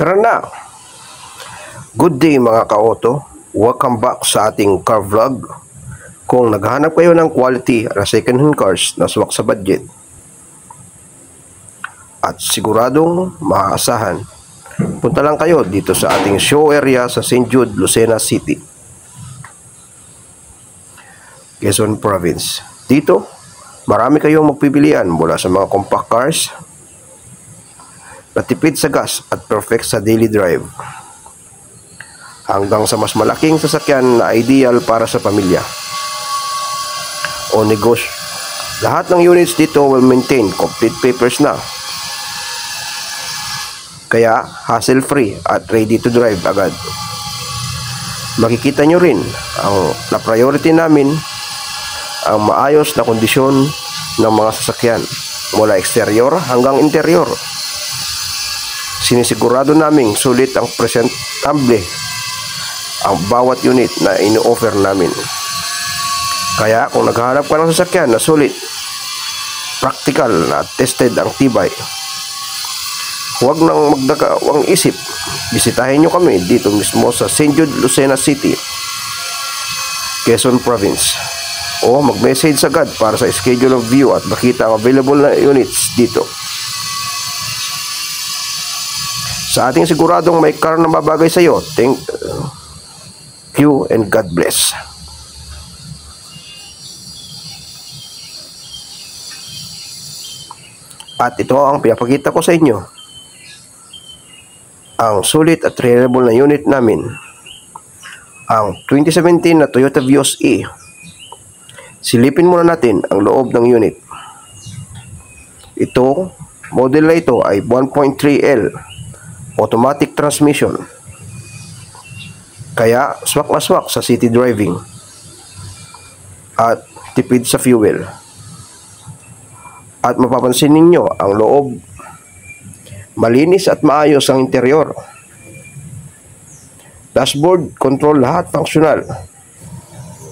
Tara na! Good day mga ka-auto. Welcome back sa ating car vlog. Kung naghahanap kayo ng quality na second-hand cars na swak sa budget at siguradong maaasahan, punta lang kayo dito sa ating show area sa St. Jude, Lucena City, Quezon Province. Dito, marami kayong magpipilian mula sa mga compact cars na tipid sa gas at perfect sa daily drive, hanggang sa mas malaking sasakyan na ideal para sa pamilya o negosyo. Lahat ng units dito will maintain complete papers na, kaya hassle-free at ready to drive agad. Makikita nyo rin ang na-priority namin ang maayos na kondisyon ng mga sasakyan mula exterior hanggang interior. Sinisigurado naming sulit ang presentable ang bawat unit na ino-offer namin. Kaya kung naghahanap ka ng sasakyan na sulit, practical na tested ang tibay, huwag nang magdakawang isip. Bisitahin nyo kami dito mismo sa St. Jude, Lucena City, Quezon Province, o mag-message agad para sa schedule of view at makita ang available na units dito. Sa ating siguradong may car na babagay sa iyo. Thank you and God bless. At ito ang pinapakita ko sa inyo, ang sulit at reliable na unit namin, ang 2017 na Toyota Vios E. Silipin muna natin ang loob ng unit. Ito, model na ito ay 1.3L automatic transmission, kaya swak na swak sa city driving at tipid sa fuel. At mapapansin ninyo ang loob, malinis at maayos ang interior. Dashboard, control, lahat functional.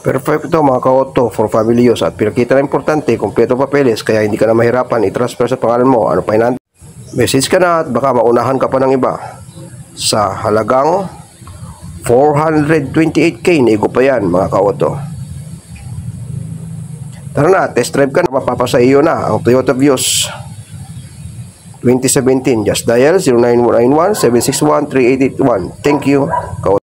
Perfect ito mga ka-auto for family use, at pinakita na importante, kompleto papeles, kaya hindi ka na mahirapan i-transfer sa pangalan mo. Ano pa yun? Message ka na at baka maunahan ka pa ng iba sa halagang 428k. Nego pa yan mga ka-auto. Tara na, test drive ka na. Mapapasa iyo na ang Toyota Vios 2017. Just dial 0991-761-3881. Thank you.